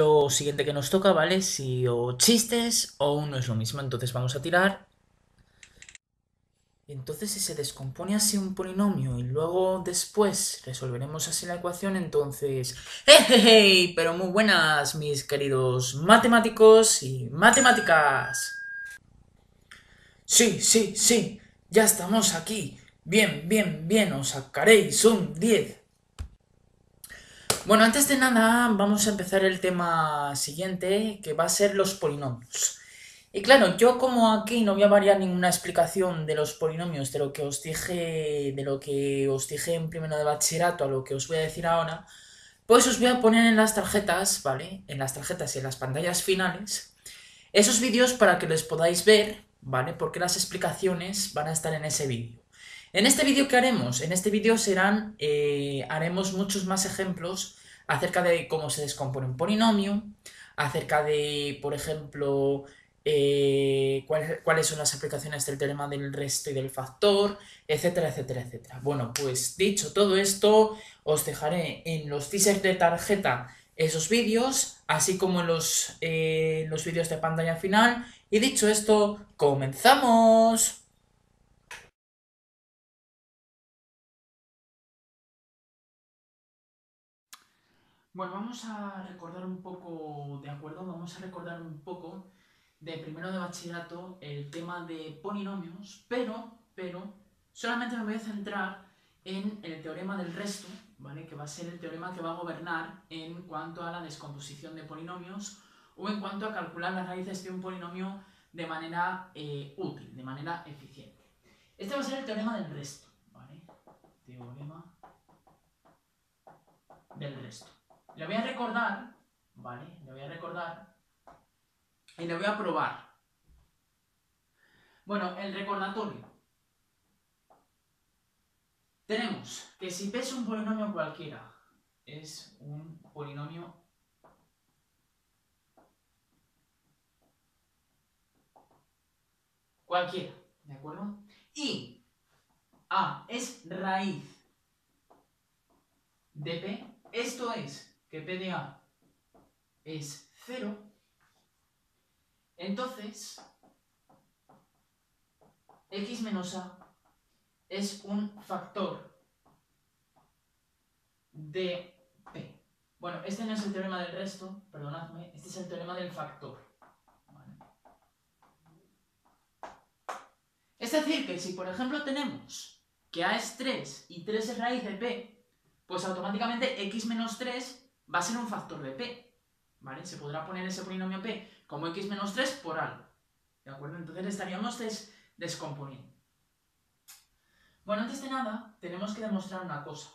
Lo siguiente que nos toca, ¿vale? Si o chistes o uno es lo mismo. Entonces vamos a tirar. Entonces si se descompone así un polinomio y luego después resolveremos así la ecuación, entonces... ¡Hey! Pero muy buenas, mis queridos matemáticos y matemáticas. Sí, sí, sí. Ya estamos aquí. Bien, bien, bien. Os sacaréis un 10. Bueno, antes de nada, vamos a empezar el tema siguiente, que va a ser los polinomios. Y claro, yo como aquí no voy a variar ninguna explicación de los polinomios, de lo que os dije en primero de bachillerato a lo que os voy a decir ahora, pues os voy a poner en las tarjetas, ¿vale? En las tarjetas y en las pantallas finales, esos vídeos para que les podáis ver, ¿vale? Porque las explicaciones van a estar en ese vídeo. En este vídeo, ¿qué haremos? En este vídeo haremos muchos más ejemplos acerca de cómo se descompone un polinomio, acerca de, por ejemplo, cuáles son las aplicaciones del teorema del resto y del factor, etcétera, etcétera, etcétera. Bueno, pues dicho todo esto, os dejaré en los teasers de tarjeta esos vídeos, así como en los vídeos de pantalla final. Y dicho esto, ¡comenzamos! Bueno, vamos a recordar un poco, ¿de acuerdo? Vamos a recordar un poco de primero de bachillerato el tema de polinomios, pero, solamente me voy a centrar en el teorema del resto, ¿vale? Que va a ser el teorema que va a gobernar en cuanto a la descomposición de polinomios o en cuanto a calcular las raíces de un polinomio de manera útil, de manera eficiente. Este va a ser el teorema del resto, ¿vale? Teorema del resto. Le voy a recordar, ¿vale? Le voy a recordar y le voy a probar. Bueno, el recordatorio. Tenemos que si P es un polinomio cualquiera, es un polinomio cualquiera, ¿de acuerdo? Y A es raíz de P, esto es que P de A es 0, entonces X menos A es un factor de P. Bueno, este no es el teorema del resto, perdonadme, este es el teorema del factor. ¿Vale? Es decir, que si por ejemplo tenemos que A es 3 y 3 es raíz de P, pues automáticamente X menos 3 va a ser un factor de P. ¿Vale? Se podrá poner ese polinomio P como X menos 3 por algo. ¿De acuerdo? Entonces estaríamos descomponiendo. Bueno, antes de nada, tenemos que demostrar una cosa.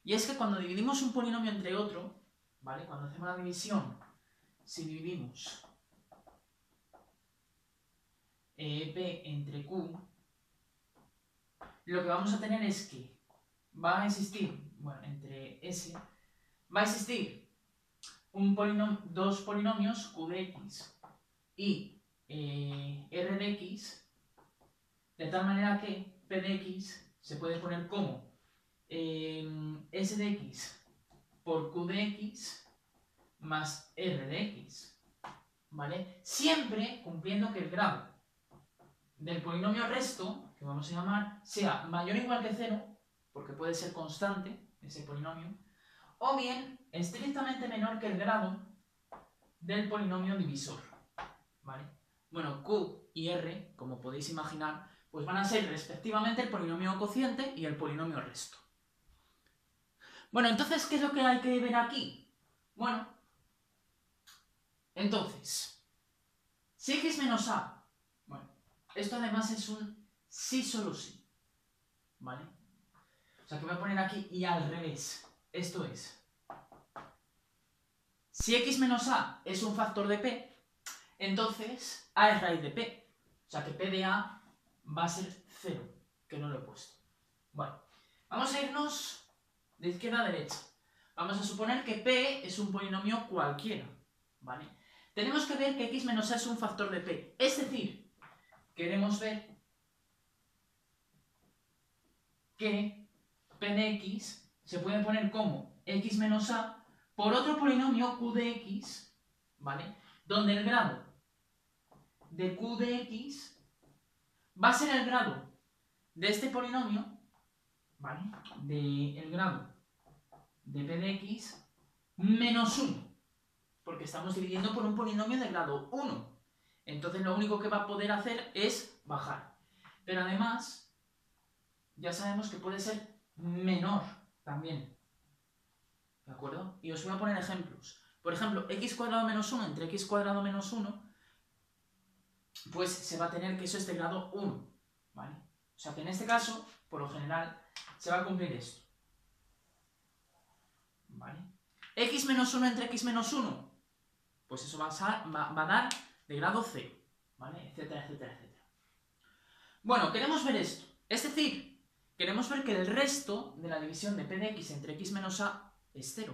Y es que cuando dividimos un polinomio entre otro, ¿vale? Cuando hacemos la división, si dividimos P entre Q, lo que vamos a tener es que va a existir, bueno, entre S, va a existir dos polinomios, Q de X y R de X, de tal manera que P de X se puede poner como S de X por Q de X más R de X, ¿vale? Siempre cumpliendo que el grado del polinomio resto, que vamos a llamar, sea mayor o igual que 0, porque puede ser constante ese polinomio, o bien estrictamente menor que el grado del polinomio divisor, ¿vale? Bueno, Q y R, como podéis imaginar, pues van a ser respectivamente el polinomio cociente y el polinomio resto. Bueno, entonces, ¿qué es lo que hay que ver aquí? Bueno, entonces, si X menos A, bueno, esto además es un sí solo sí, ¿vale? O sea, que voy a poner aquí y al revés. Esto es, si X menos A es un factor de P, entonces A es raíz de P. O sea, que P de A va a ser 0, que no lo he puesto. Bueno, vamos a irnos de izquierda a derecha. Vamos a suponer que P es un polinomio cualquiera, ¿vale? Tenemos que ver que X menos A es un factor de P. Es decir, queremos ver que P de X se puede poner como X menos A por otro polinomio q de x, ¿vale? Donde el grado de q de x va a ser el grado de este polinomio, ¿vale? El grado de p de x menos 1, porque estamos dividiendo por un polinomio de grado 1. Entonces lo único que va a poder hacer es bajar. Pero además, ya sabemos que puede ser menor también, ¿de acuerdo? Y os voy a poner ejemplos. Por ejemplo, x cuadrado menos 1 entre x cuadrado menos 1, pues se va a tener que eso es de grado 1, ¿vale? O sea que en este caso, por lo general, se va a cumplir esto, ¿vale? X menos 1 entre x menos 1, pues eso va a dar de grado 0, ¿vale? Etcétera, etcétera, etcétera. Bueno, queremos ver esto. Es decir, queremos ver que el resto de la división de p de x entre x menos a es 0.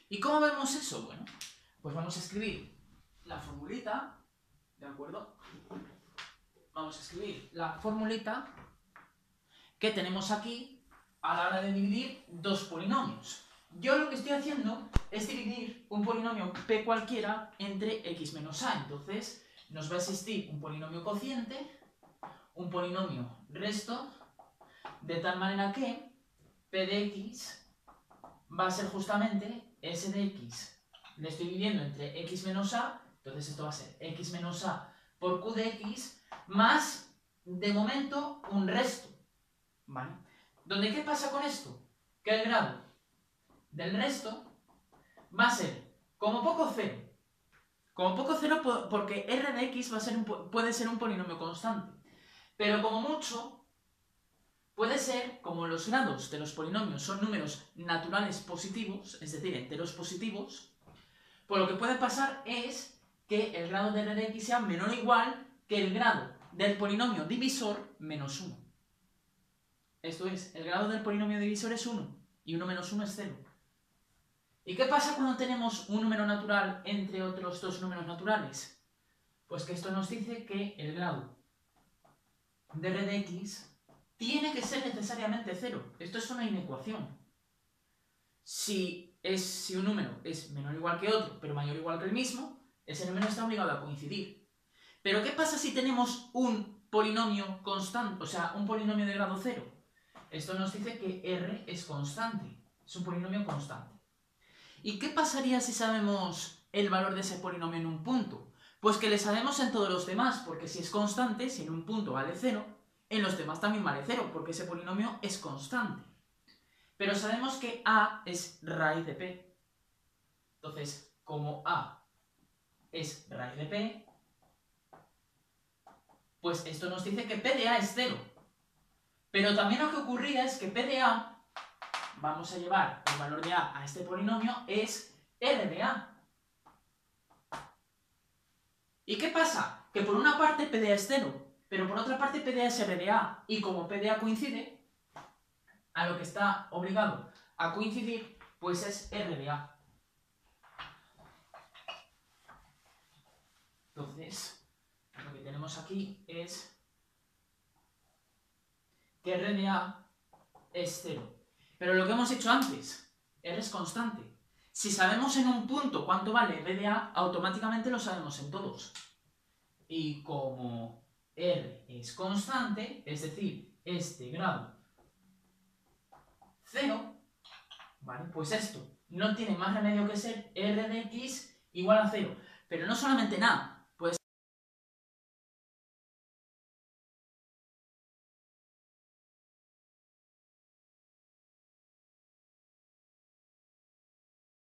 ¿Y cómo vemos eso? Bueno, pues vamos a escribir la formulita, ¿de acuerdo? Vamos a escribir la formulita que tenemos aquí a la hora de dividir dos polinomios. Yo lo que estoy haciendo es dividir un polinomio p cualquiera entre x menos a. Entonces, nos va a existir un polinomio cociente, un polinomio resto, de tal manera que p de x va a ser justamente s de x. Le estoy dividiendo entre x menos a, entonces esto va a ser x menos a por q de x, más, de momento, un resto, ¿vale? ¿Dónde qué pasa con esto? Que el grado del resto va a ser, como poco, 0. Como poco 0 porque r de x puede ser un polinomio constante. Pero como mucho, puede ser, como los grados de los polinomios son números naturales positivos, es decir, enteros positivos, pues lo que puede pasar es que el grado de r de x sea menor o igual que el grado del polinomio divisor menos 1. Esto es, el grado del polinomio divisor es 1 y 1 menos 1 es 0. ¿Y qué pasa cuando tenemos un número natural entre otros dos números naturales? Pues que esto nos dice que el grado de r de x tiene que ser necesariamente 0. Esto es una inecuación. Si un número es menor o igual que otro, pero mayor o igual que el mismo, ese número está obligado a coincidir. Pero ¿qué pasa si tenemos un polinomio constante, o sea, un polinomio de grado 0? Esto nos dice que r es constante, es un polinomio constante. ¿Y qué pasaría si sabemos el valor de ese polinomio en un punto? Pues que le sabemos en todos los demás, porque si es constante, si en un punto vale 0, en los demás también vale 0, porque ese polinomio es constante. Pero sabemos que a es raíz de p. Entonces, como a es raíz de p, pues esto nos dice que p de a es 0. Pero también lo que ocurría es que p de a, vamos a llevar el valor de a este polinomio, es r de a. ¿Y qué pasa? Que por una parte p de a es 0, pero por otra parte p de a es r de a. Y como p de a coincide, a lo que está obligado a coincidir, pues es r de a. Entonces, lo que tenemos aquí es que r de a es 0. Pero lo que hemos hecho antes, r es constante. Si sabemos en un punto cuánto vale r de a, automáticamente lo sabemos en todos. Y como r es constante, es decir, es de grado 0, ¿vale? Pues esto no tiene más remedio que ser r de x igual a 0. Pero no solamente nada, pues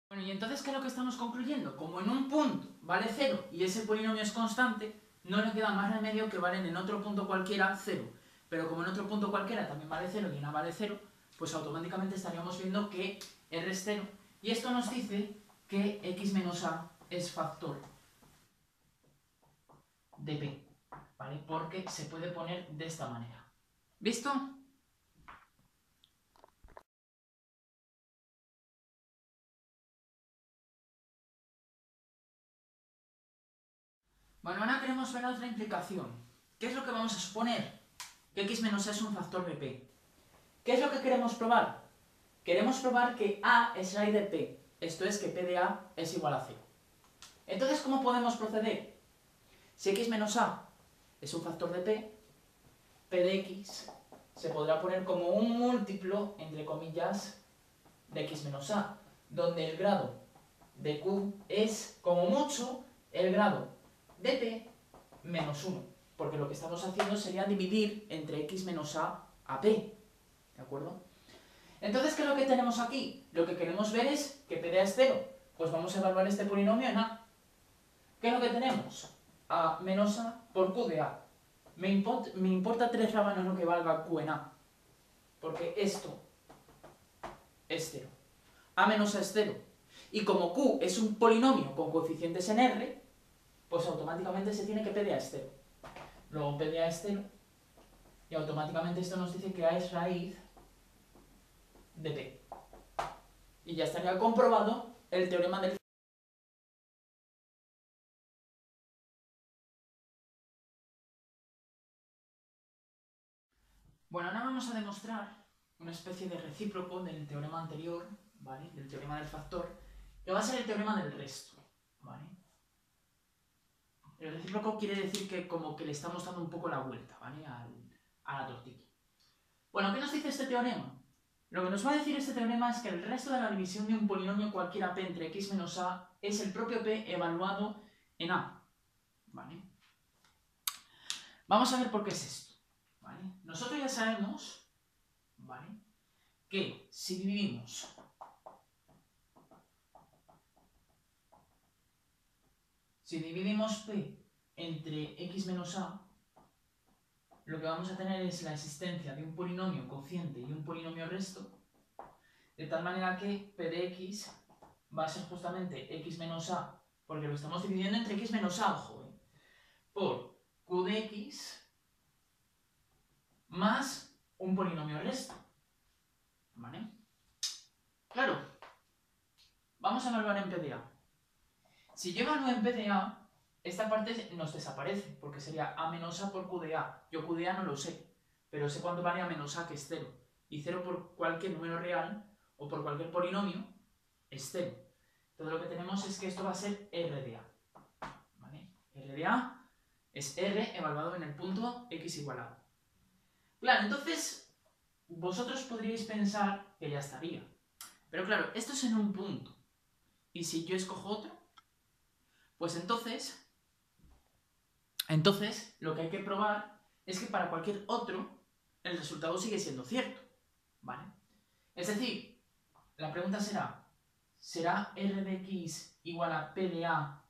bueno, y entonces, ¿qué es lo que estamos concluyendo? Como en un punto vale 0 y ese polinomio es constante, no le queda más remedio que valen en otro punto cualquiera 0. Pero como en otro punto cualquiera también vale 0 y en a vale 0, pues automáticamente estaríamos viendo que r es 0. Y esto nos dice que x menos a es factor de p, ¿vale? Porque se puede poner de esta manera. ¿Visto? Bueno, ahora queremos ver otra implicación. ¿Qué es lo que vamos a suponer? Que x menos a es un factor de p. ¿Qué es lo que queremos probar? Queremos probar que a es raíz de p. Esto es que P de A es igual a 0. Entonces, ¿cómo podemos proceder? Si x menos A es un factor de P de x se podrá poner como un múltiplo, entre comillas, de x menos A, donde el grado de Q es, como mucho, el grado de P menos 1, porque lo que estamos haciendo sería dividir entre x menos a P, ¿de acuerdo? Entonces, ¿qué es lo que tenemos aquí? Lo que queremos ver es que P de A es 0, pues vamos a evaluar este polinomio en A. ¿Qué es lo que tenemos? A menos A por Q de A. Me importa 3 rábanos lo que valga Q en A, porque esto es 0. A menos A es 0. Y como Q es un polinomio con coeficientes en R, pues automáticamente se tiene que P de A es 0. Luego P de A es 0, y automáticamente esto nos dice que A es raíz de P. Y ya estaría comprobado el teorema del... Bueno, ahora vamos a demostrar una especie de recíproco del teorema anterior, ¿vale? Del teorema del factor, que va a ser el teorema del resto, ¿vale? El recíproco quiere decir que como que le estamos dando un poco la vuelta, ¿vale? A la tortilla. Bueno, ¿qué nos dice este teorema? Lo que nos va a decir este teorema es que el resto de la división de un polinomio cualquiera P entre x menos A es el propio P evaluado en A, ¿vale? Vamos a ver por qué es esto, ¿vale? Nosotros ya sabemos, ¿vale?, que si dividimos P entre x menos A, lo que vamos a tener es la existencia de un polinomio cociente y un polinomio resto, de tal manera que P de x va a ser justamente x menos A, porque lo estamos dividiendo entre x menos A, ojo, por Q de x más un polinomio resto, ¿vale? Claro, vamos a evaluar en P de A. Si yo evalúo en P de A, esta parte nos desaparece, porque sería A menos A por Q de A. Yo Q de A no lo sé, pero sé cuánto vale A menos A, que es 0. Y 0 por cualquier número real, o por cualquier polinomio, es 0. Entonces lo que tenemos es que esto va a ser R de A, ¿vale? R de A es R evaluado en el punto x igual a A. Claro, entonces vosotros podríais pensar que ya estaría. Pero claro, esto es en un punto. ¿Y si yo escojo otro? Pues entonces lo que hay que probar es que para cualquier otro el resultado sigue siendo cierto, ¿vale? Es decir, la pregunta será, ¿será R de x igual a P de A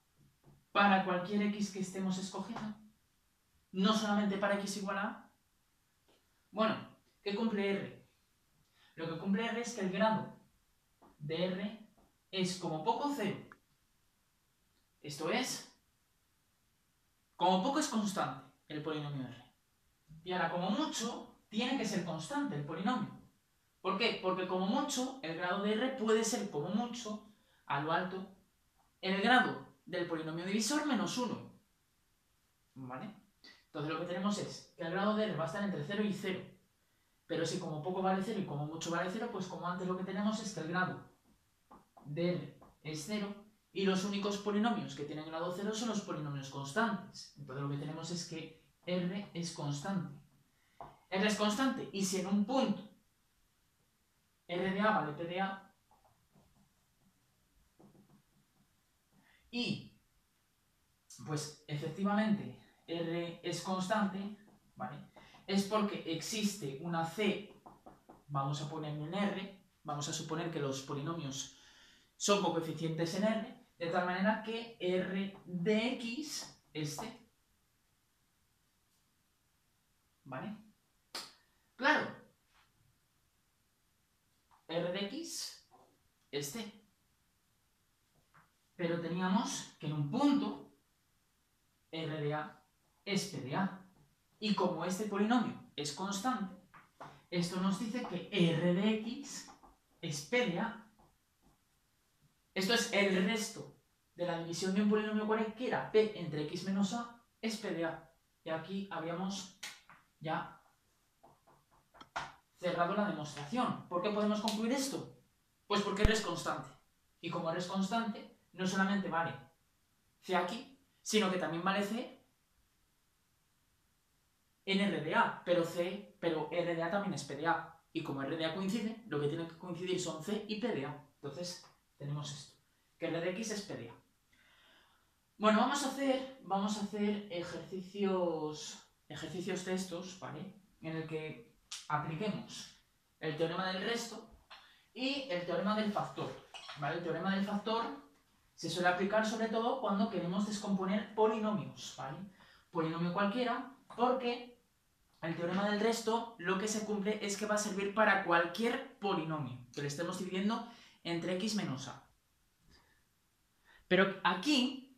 para cualquier x que estemos escogiendo? ¿No solamente para x igual a A? Bueno, ¿qué cumple R? Lo que cumple R es que el grado de R es como poco 0. Esto es, como poco es constante el polinomio R. Y ahora, como mucho, tiene que ser constante el polinomio. ¿Por qué? Porque como mucho, el grado de R puede ser como mucho, a lo alto, el grado del polinomio divisor menos 1. ¿Vale? Entonces lo que tenemos es que el grado de R va a estar entre 0 y 0. Pero si como poco vale 0 y como mucho vale 0, pues como antes lo que tenemos es que el grado de R es 0 y los únicos polinomios que tienen grado 0 son los polinomios constantes. Entonces lo que tenemos es que R es constante. R es constante y si en un punto R de A vale P de A y pues efectivamente R es constante, ¿vale?, es porque existe una C, vamos a ponerlo en R, vamos a suponer que los polinomios son coeficientes en R, de tal manera que R de x es C, ¿vale? Claro, R de x es C, pero teníamos que en un punto R de A es P de A. Y como este polinomio es constante, esto nos dice que R de x es P de A. Esto es el resto de la división de un polinomio cualquiera, P entre x menos A, es P de A. Y aquí habíamos ya cerrado la demostración. ¿Por qué podemos concluir esto? Pues porque R es constante. Y como R es constante, no solamente vale C aquí, sino que también vale C en R de A, pero R de A también es P de A. Y como R de A coincide, lo que tiene que coincidir son C y P de A. Entonces, tenemos esto, que R de X es P de A. Bueno, vamos a hacer ejercicios de estos, ¿vale? En el que apliquemos el teorema del resto y el teorema del factor, ¿vale? El teorema del factor se suele aplicar sobre todo cuando queremos descomponer polinomios, ¿vale? Polinomio cualquiera, porque el teorema del resto lo que se cumple es que va a servir para cualquier polinomio que le estemos dividiendo entre x menos a. Pero aquí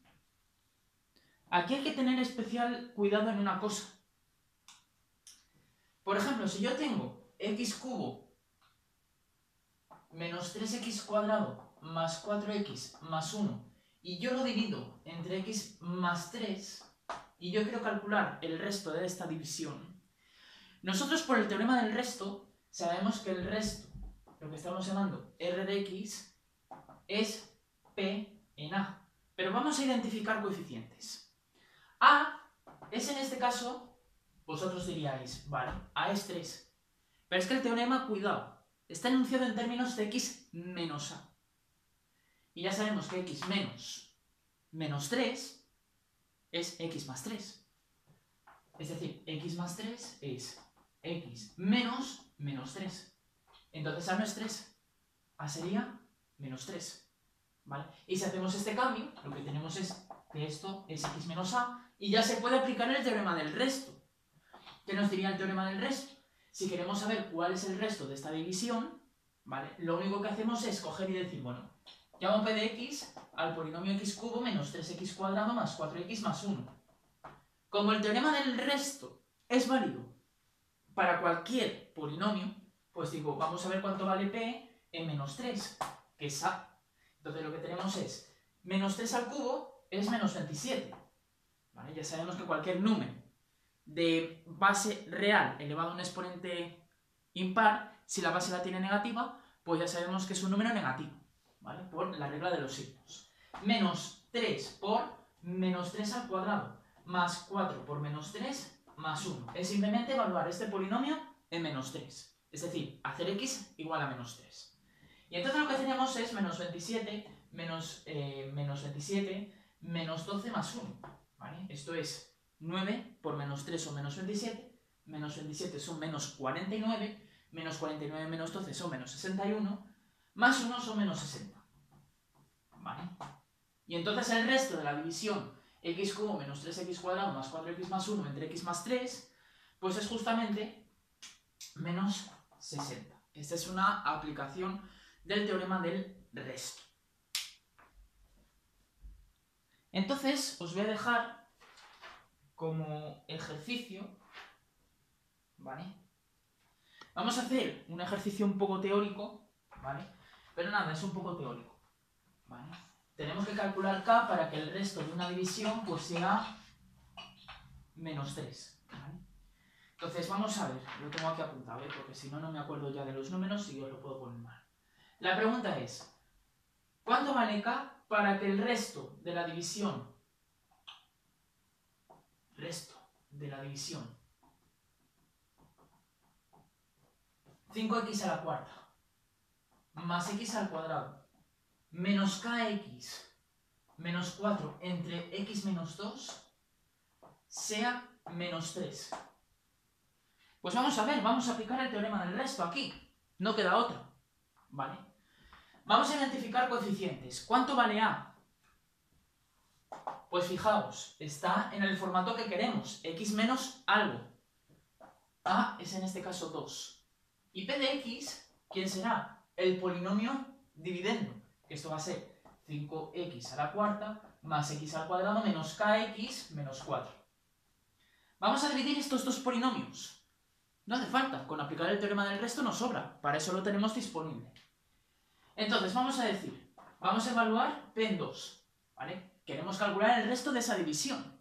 hay que tener especial cuidado en una cosa. Por ejemplo, si yo tengo x cubo menos 3x cuadrado más 4x más 1 y yo lo divido entre x más 3 y yo quiero calcular el resto de esta división, nosotros por el teorema del resto sabemos que el resto, lo que estamos llamando r de x, es p en a. Pero vamos a identificar coeficientes. A es en este caso, vosotros diríais, vale, A es 3. Pero es que el teorema, cuidado, está enunciado en términos de x menos A. Y ya sabemos que x menos 3 es x más 3. Es decir, x más 3 es x menos 3. Entonces A no es 3, A sería menos 3. ¿Vale? Y si hacemos este cambio, lo que tenemos es que esto es x menos a, y ya se puede aplicar el teorema del resto. ¿Qué nos diría el teorema del resto? Si queremos saber cuál es el resto de esta división, ¿vale? Lo único que hacemos es coger y decir, bueno, llamo p de x al polinomio x cubo menos 3x cuadrado más 4x más 1. Como el teorema del resto es válido para cualquier polinomio, pues digo, vamos a ver cuánto vale p en menos 3, que es a. Entonces lo que tenemos es menos 3 al cubo es menos 27. ¿Vale? Ya sabemos que cualquier número de base real elevado a un exponente impar, si la base la tiene negativa, pues ya sabemos que es un número negativo, ¿vale? Por la regla de los signos. Menos 3 por menos 3 al cuadrado, más 4 por menos 3, más 1. Es simplemente evaluar este polinomio en menos 3. Es decir, hacer x igual a menos 3. Y entonces lo que tenemos es menos 27, menos 27, menos 12 más 1. ¿Vale? Esto es 9 por menos 3 son menos 27, menos 27 son menos 49, menos 49 menos 12 son menos 61, más 1 son menos 60. ¿Vale? Y entonces el resto de la división x cubo menos 3x cuadrado más 4x más 1 entre x más 3, pues es justamente menos 60. Esta es una aplicación del teorema del resto. Entonces, os voy a dejar como ejercicio, ¿vale? Vamos a hacer un ejercicio un poco teórico, ¿vale? Pero nada, es un poco teórico, ¿vale? Tenemos que calcular k para que el resto de una división pues sea menos 3, ¿vale? Entonces, vamos a ver, lo tengo aquí apuntado, ¿eh? Porque si no, no me acuerdo ya de los números y os lo puedo poner mal. La pregunta es, ¿cuánto vale k para que el resto de la división 5x a la cuarta más x al cuadrado menos kx menos 4 entre x menos 2 sea menos 3? Pues vamos a ver, vamos a aplicar el teorema del resto aquí. No queda otra, ¿vale? Vamos a identificar coeficientes. ¿Cuánto vale a? Pues fijaos, está en el formato que queremos, x menos algo. A es en este caso 2. Y p de x, ¿quién será? El polinomio dividendo, que esto va a ser 5x a la cuarta más x al cuadrado menos kx menos 4. Vamos a dividir estos dos polinomios. No hace falta, con aplicar el teorema del resto nos sobra, para eso lo tenemos disponible. Entonces vamos a decir, vamos a evaluar p en 2, ¿vale? Queremos calcular el resto de esa división,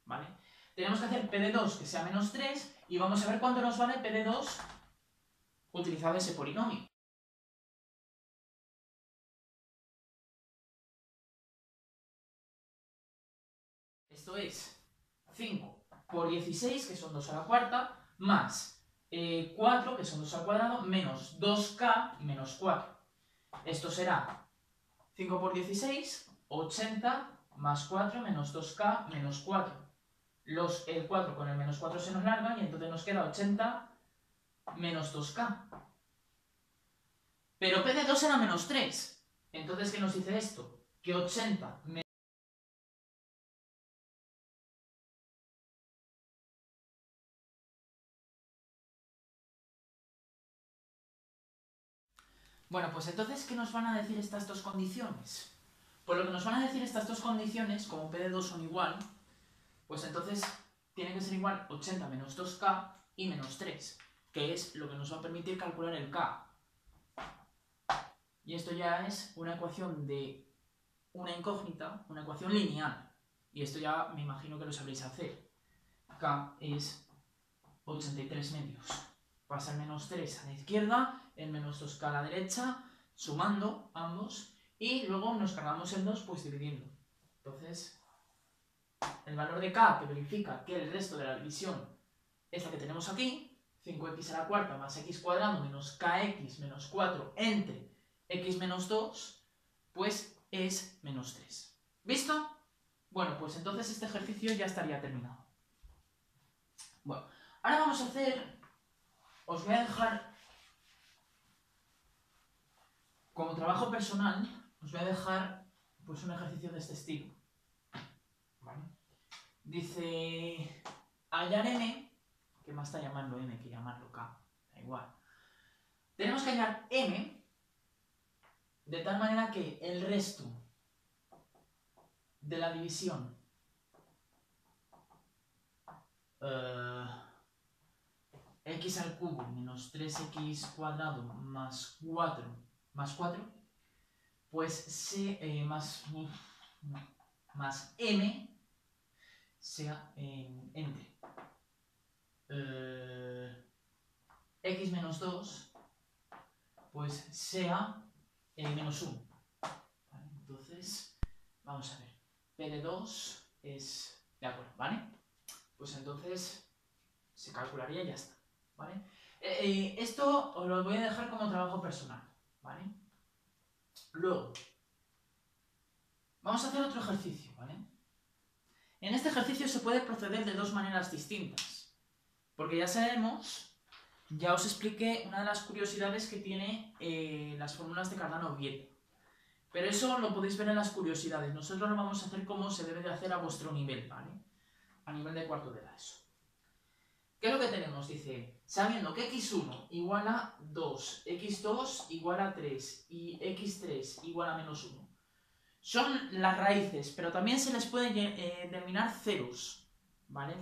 ¿vale? Tenemos que hacer p de 2 que sea menos 3 y vamos a ver cuánto nos vale p de 2 utilizado ese polinomio. Esto es 5 por 16, que son 2 a la cuarta, más 4, que son 2 al cuadrado, menos 2k menos 4. Esto será 5 por 16, 80, más 4 menos 2k menos 4. El 4 con el menos 4 se nos larga y entonces nos queda 80 menos 2k. Pero P de 2 era menos 3. Entonces, ¿qué nos dice esto? Que 80 menos... Bueno, pues entonces, ¿qué nos van a decir estas dos condiciones? Pues lo que nos van a decir estas dos condiciones, como P de 2 son igual, pues entonces tiene que ser igual 80 menos 2k y menos 3, que es lo que nos va a permitir calcular el k. Y esto ya es una ecuación de una incógnita, una ecuación lineal. Y esto ya me imagino que lo sabréis hacer. K es 83 medios. Pasa el menos 3 a la izquierda, el menos 2k a la derecha, sumando ambos, y luego nos cargamos el 2 pues dividiendo. Entonces, el valor de k que verifica que el resto de la división es la que tenemos aquí, 5x a la cuarta más x cuadrado menos kx menos 4 entre x menos 2, pues es menos 3. ¿Visto? Bueno, pues entonces este ejercicio ya estaría terminado. Bueno, ahora vamos a hacer... Os voy a dejar... Como trabajo personal, os voy a dejar pues un ejercicio de este estilo. ¿Vale? Dice... hallar m, que más está llamando m que llamarlo k, da igual. Tenemos que hallar m de tal manera que el resto de la división x al cubo menos 3x cuadrado más 4 pues más m sea entre x menos 2 pues sea menos 1. ¿Vale? Entonces, vamos a ver. P de 2 es... de acuerdo, ¿vale? Pues entonces se calcularía y ya está, ¿vale? Esto os lo voy a dejar como trabajo personal, ¿vale? Luego, vamos a hacer otro ejercicio, ¿vale? En este ejercicio se puede proceder de dos maneras distintas, porque ya sabemos, ya os expliqué una de las curiosidades que tiene las fórmulas de Cardano-Vieta. Pero eso lo podéis ver en las curiosidades. Nosotros lo vamos a hacer como se debe de hacer a vuestro nivel, ¿vale? A nivel de cuarto de la ESO. ¿Qué es lo que tenemos? Dice, sabiendo que x1 igual a 2, x2 igual a 3 y x3 igual a menos 1. Son las raíces, pero también se les puede denominar ceros, ¿vale?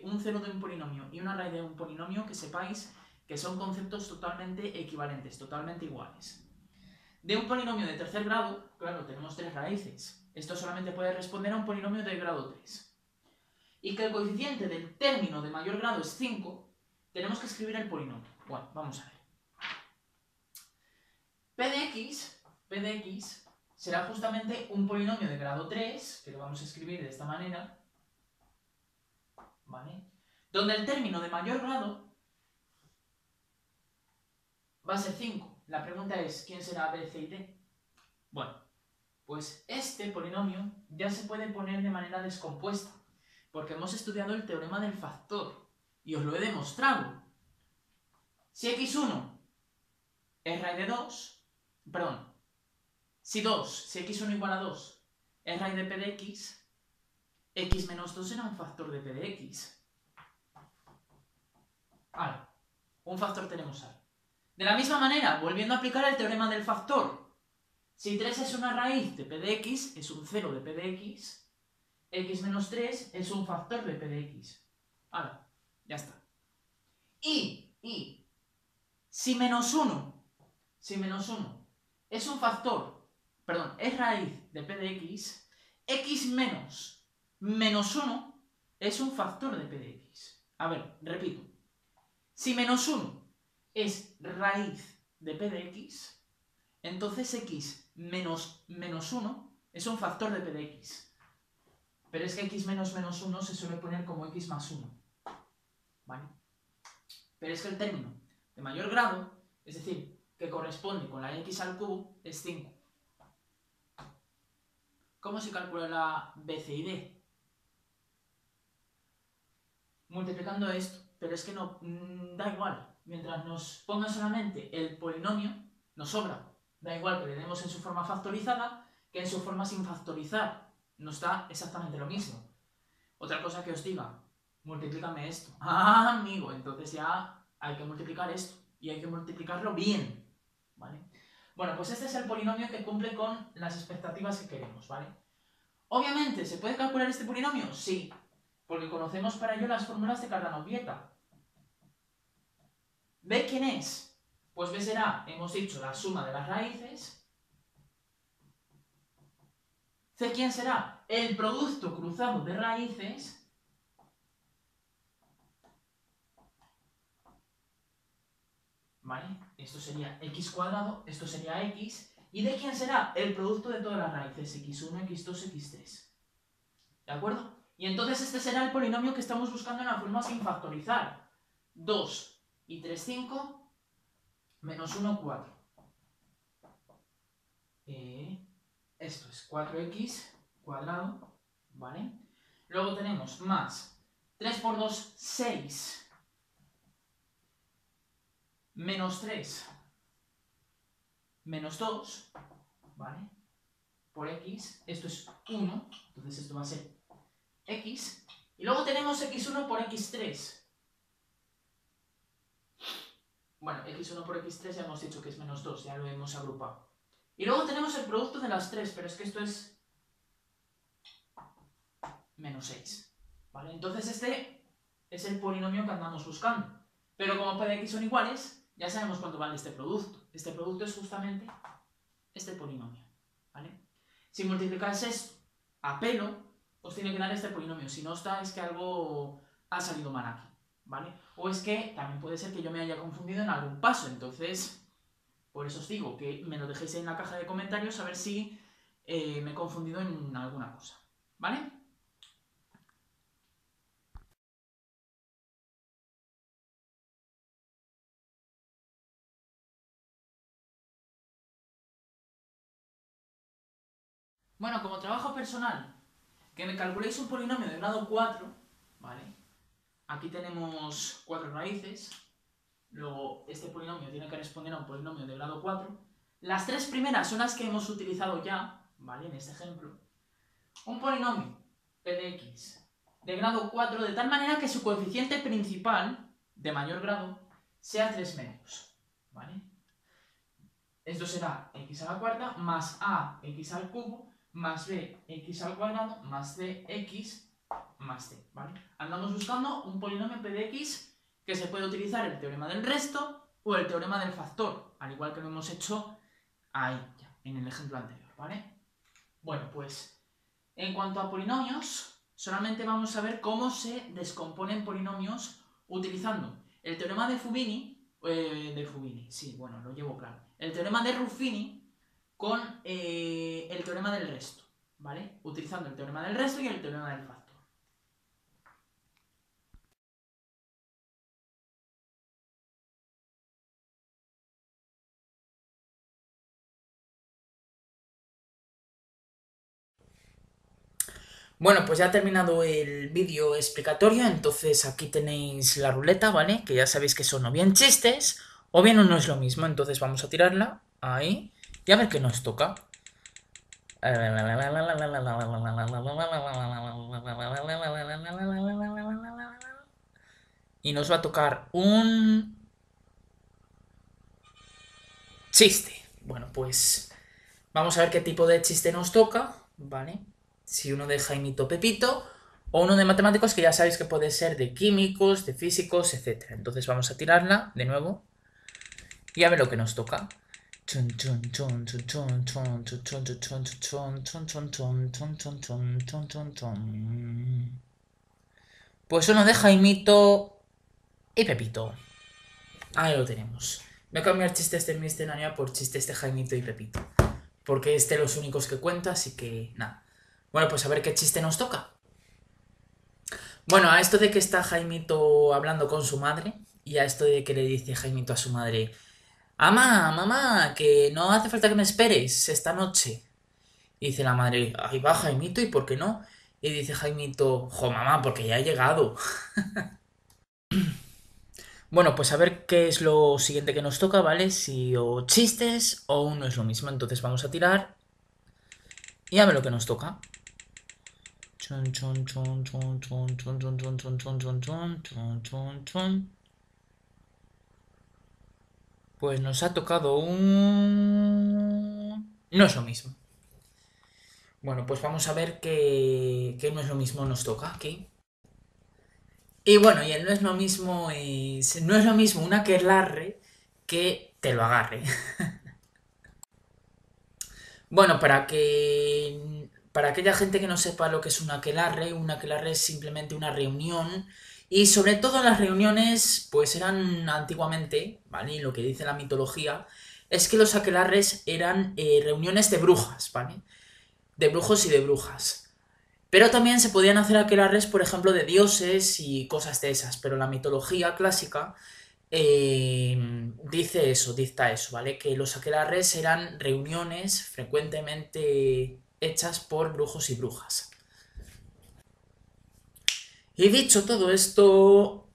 Un cero de un polinomio y una raíz de un polinomio, que sepáis que son conceptos totalmente equivalentes, totalmente iguales. De un polinomio de tercer grado, claro, tenemos tres raíces. Esto solamente puede responder a un polinomio de grado 3. Y que el coeficiente del término de mayor grado es 5, tenemos que escribir el polinomio. Bueno, vamos a ver. P de x será justamente un polinomio de grado 3, que lo vamos a escribir de esta manera, ¿vale? Donde el término de mayor grado va a ser 5. La pregunta es, ¿quién será B, C y D? Bueno, pues este polinomio ya se puede poner de manera descompuesta, porque hemos estudiado el teorema del factor, y os lo he demostrado. Si x1 es raíz de 2, perdón, si x1 igual a 2 es raíz de p de x, x menos 2 será un factor de p de x. Vale, un factor tenemos ahí. De la misma manera, volviendo a aplicar el teorema del factor, si 3 es una raíz de p de x, es un 0 de p de x menos 3 es un factor de p de x. Vale, ya está. Y si menos 1 es un factor, perdón, es raíz de p de x, x menos 1 es un factor de p de x. A ver, repito. Si menos 1 es raíz de p de x, entonces x menos 1 es un factor de p de x. pero es que x menos menos 1 se suele poner como x más 1, ¿vale? Pero es que el término de mayor grado, es decir, que corresponde con la x al cubo, es 5. ¿Cómo se calcula la b, c y d? Multiplicando esto, pero es que no da igual. Mientras nos ponga solamente el polinomio, nos sobra. Da igual que le demos en su forma factorizada que en su forma sin factorizar. Nos da exactamente lo mismo. Otra cosa que os diga, multiplícame esto. Ah, amigo, entonces ya hay que multiplicar esto. Y hay que multiplicarlo bien, ¿vale? Bueno, pues este es el polinomio que cumple con las expectativas que queremos, ¿vale? Obviamente, ¿se puede calcular este polinomio? Sí, porque conocemos para ello las fórmulas de Cardano-Vieta. ¿B quién es? Pues B será, hemos dicho, la suma de las raíces. C quién será? El producto cruzado de raíces. ¿Vale? Esto sería x cuadrado, esto sería x. ¿Y de quién será? El producto de todas las raíces, x1, x2, x3. ¿De acuerdo? Y entonces este será el polinomio que estamos buscando en la forma sin factorizar. 2 y 3, 5, menos 1, 4. Esto es 4x cuadrado, ¿vale? Luego tenemos más 3 por 2, 6. Menos 3, menos 2, ¿vale? Por x, esto es 1, entonces esto va a ser x. Y luego tenemos x1 por x3. Bueno, x1 por x3 ya hemos dicho que es menos 2, ya lo hemos agrupado. Y luego tenemos el producto de las 3, pero es que esto es menos 6, ¿vale? Entonces este es el polinomio que andamos buscando. Pero como p de x son iguales, ya sabemos cuánto vale este producto. Este producto es justamente este polinomio, ¿vale? Si multiplicáis esto a pelo, os tiene que dar este polinomio. Si no está, es que algo ha salido mal aquí, ¿vale? O es que también puede ser que yo me haya confundido en algún paso. Entonces, por eso os digo que me lo dejéis ahí en la caja de comentarios a ver si me he confundido en alguna cosa, ¿vale? Bueno, como trabajo personal, que me calculéis un polinomio de grado 4, ¿vale? Aquí tenemos 4 raíces, luego este polinomio tiene que responder a un polinomio de grado 4. Las 3 primeras son las que hemos utilizado ya, ¿vale? En este ejemplo. Un polinomio, p de x, de grado 4, de tal manera que su coeficiente principal, de mayor grado, sea 3 medios, ¿vale? Esto será x a la cuarta más a x al cubo más b x al cuadrado más c x más c, ¿vale? Andamos buscando un polinomio p de x que se puede utilizar el teorema del resto o el teorema del factor, al igual que lo hemos hecho ahí, ya, en el ejemplo anterior, ¿vale? Bueno, pues en cuanto a polinomios, solamente vamos a ver cómo se descomponen polinomios utilizando el teorema de Fubini, sí, bueno, lo llevo claro. El teorema de Ruffini con el teorema del resto, ¿vale? Utilizando el teorema del resto y el teorema del factor. Bueno, pues ya ha terminado el vídeo explicatorio, entonces aquí tenéis la ruleta, ¿vale? Que ya sabéis que son o bien chistes o bien no es lo mismo, entonces vamos a tirarla ahí y a ver qué nos toca. Y nos va a tocar un chiste. Bueno, pues vamos a ver qué tipo de chiste nos toca, ¿vale? Si uno de Jaimito Pepito o uno de matemáticos, que ya sabéis que puede ser de químicos, de físicos, etc. Entonces vamos a tirarla de nuevo y a ver lo que nos toca. Pues uno de Jaimito y Pepito. Ahí lo tenemos. Voy a cambiar chistes de mi escenario por chistes de Jaimito y Pepito. Porque este los únicos que cuenta, así que nada. Bueno, pues a ver qué chiste nos toca. Bueno, a esto de que está Jaimito hablando con su madre y a esto de que le dice Jaimito a su madre, mamá, mamá, que no hace falta que me esperes esta noche. Y dice la madre, ahí va Jaimito, ¿y por qué no? Y dice Jaimito, jo mamá, porque ya he llegado. Bueno, pues a ver qué es lo siguiente que nos toca, ¿vale? Si o chistes o uno es lo mismo. Entonces vamos a tirar y a ver lo que nos toca. Chun, chun, chun, chun, chun, chun, chun, chun, chun, chun, chun, chun, chun, chun, chun. Pues nos ha tocado un... No es lo mismo. Bueno, pues vamos a ver qué no es lo mismo nos toca aquí. Y bueno, y el no es lo mismo es... No es lo mismo una aquelarre que te lo agarre. Bueno, para aquella gente que no sepa lo que es un aquelarre es simplemente una reunión. Y sobre todo las reuniones, pues eran antiguamente, ¿vale? Y lo que dice la mitología es que los aquelarres eran reuniones de brujas, ¿vale? De brujos y de brujas. Pero también se podían hacer aquelarres, por ejemplo, de dioses y cosas de esas. Pero la mitología clásica dice eso, dicta eso, ¿vale? Que los aquelarres eran reuniones frecuentemente hechas por brujos y brujas. Y dicho todo esto,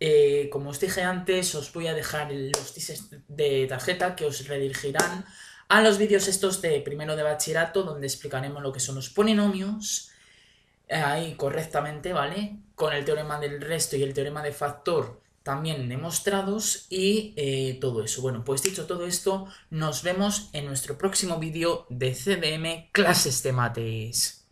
como os dije antes, os voy a dejar los tips de tarjeta que os redirigirán a los vídeos estos de primero de bachillerato, donde explicaremos lo que son los polinomios, ahí correctamente, ¿vale? Con el teorema del resto y el teorema de factor también demostrados y todo eso. Bueno, pues dicho todo esto, nos vemos en nuestro próximo vídeo de CDM Clases de Mates.